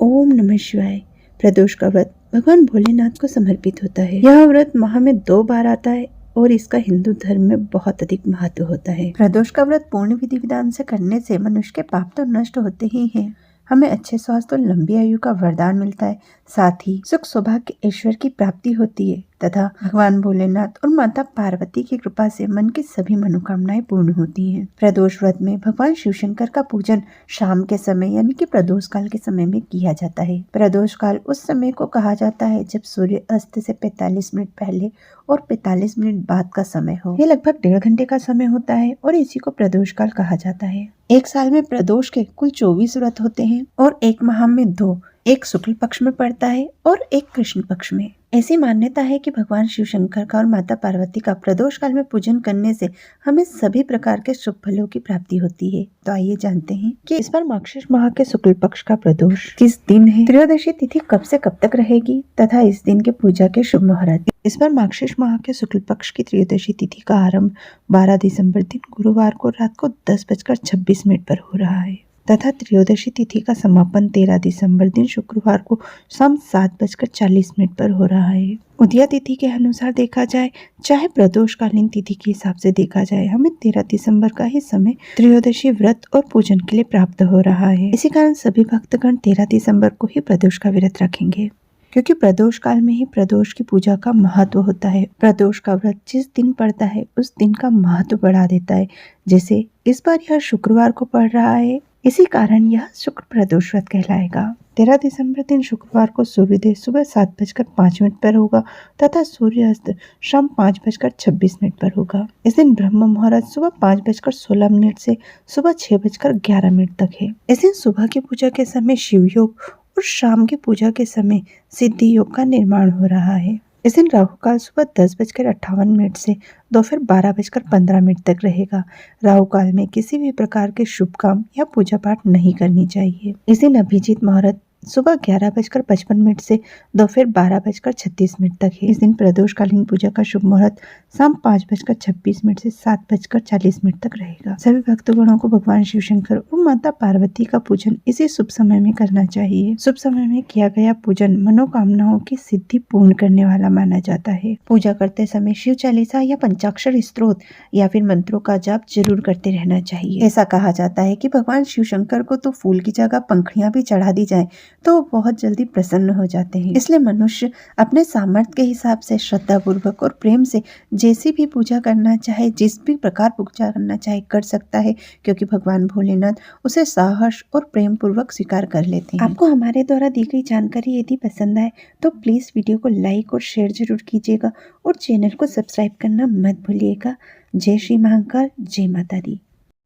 ओम नमः शिवाय। प्रदोष का व्रत भगवान भोलेनाथ को समर्पित होता है। यह व्रत माह में 2 बार आता है और इसका हिंदू धर्म में बहुत अधिक महत्व होता है। प्रदोष का व्रत पूर्ण विधि विधान से करने से मनुष्य के पाप तो नष्ट होते ही हैं, हमें अच्छे स्वास्थ्य और लंबी आयु का वरदान मिलता है। साथ ही सुख सौभाग्य ईश्वर की प्राप्ति होती है तथा भगवान भोलेनाथ और माता पार्वती की कृपा से मन की सभी मनोकामनाएं पूर्ण होती हैं। प्रदोष व्रत में भगवान शिव शंकर का पूजन शाम के समय यानी कि प्रदोष काल के समय में किया जाता है। प्रदोष काल उस समय को कहा जाता है जब सूर्य अस्त से 45 मिनट पहले और 45 मिनट बाद का समय हो। ये लगभग 1.5 घंटे का समय होता है और इसी को प्रदोष काल कहा जाता है। एक साल में प्रदोष के कुल 24 व्रत होते हैं और एक माह में 2, एक शुक्ल पक्ष में पड़ता है और एक कृष्ण पक्ष में। ऐसी मान्यता है कि भगवान शिव शंकर का और माता पार्वती का प्रदोष काल में पूजन करने से हमें सभी प्रकार के शुभ फलों की प्राप्ति होती है। तो आइए जानते हैं कि इस बार मार्गशीर्ष माह के शुक्ल पक्ष का प्रदोष किस दिन है, त्रयोदशी तिथि कब से कब तक रहेगी तथा इस दिन के पूजा के शुभ मुहूर्त। इस बार मार्गशीर्ष माह के शुक्ल पक्ष की त्रयोदशी तिथि का आरंभ 12 दिसंबर दिन गुरुवार को रात को 10:26 पर हो रहा है तथा त्रयोदशी तिथि का समापन 13 दिसंबर दिन शुक्रवार को शाम 7:40 पर हो रहा है। उदया तिथि के अनुसार देखा जाए चाहे प्रदोषकालीन तिथि के हिसाब से देखा जाए, हमें 13 दिसंबर का ही समय त्रयोदशी व्रत और पूजन के लिए प्राप्त हो रहा है। इसी कारण सभी भक्तगण 13 दिसंबर को ही प्रदोष का व्रत रखेंगे क्योंकि प्रदोष काल में ही प्रदोष की पूजा का महत्व होता है। प्रदोष का व्रत जिस दिन पड़ता है उस दिन का महत्व बढ़ा देता है। जैसे इस बार यह शुक्रवार को पड़ रहा है, इसी कारण यह शुक्र प्रदोष व्रत कहलाएगा। 13 दिसंबर दिन शुक्रवार को सूर्योदय सुबह 7:05 पर होगा तथा सूर्यास्त शाम 5:26 पर होगा। इस दिन ब्रह्म मुहूर्त सुबह 5:16 से सुबह 6:11 तक है। इस दिन सुबह की पूजा के समय शिव योग और शाम की पूजा के समय सिद्धि योग का निर्माण हो रहा है। इस दिन राहु काल सुबह 10:58 से दोपहर 12:15 तक रहेगा। राहु काल में किसी भी प्रकार के शुभ काम या पूजा पाठ नहीं करनी चाहिए। इस दिन अभिजीत मुहूर्त सुबह 11:55 से दोपहर 12:36 तक है। इस दिन प्रदोषकालीन पूजा का शुभ मुहूर्त शाम 5:26 से 7:40 तक रहेगा। सभी भक्तगणों को भगवान शिव शंकर और माता पार्वती का पूजन इसी शुभ समय में करना चाहिए। शुभ समय में किया गया पूजन मनोकामनाओं की सिद्धि पूर्ण करने वाला माना जाता है। पूजा करते समय शिव चालीसा या पंचाक्षर स्तोत्र या फिर मंत्रों का जाप जरूर करते रहना चाहिए। ऐसा कहा जाता है कि भगवान शिव शंकर को तो फूल की जगह पंखड़ियां भी चढ़ा दी जाए तो बहुत जल्दी प्रसन्न हो जाते हैं। इसलिए मनुष्य अपने सामर्थ्य के हिसाब से श्रद्धा पूर्वक और प्रेम से जैसी भी पूजा करना चाहे, जिस भी प्रकार पूजा करना चाहे कर सकता है क्योंकि भगवान भोलेनाथ उसे साहस और प्रेम पूर्वक स्वीकार कर लेते हैं। आपको हमारे द्वारा दी गई जानकारी यदि पसंद आए तो प्लीज वीडियो को लाइक और शेयर जरूर कीजिएगा और चैनल को सब्सक्राइब करना मत भूलिएगा। जय श्री महाकाल, जय माता दी।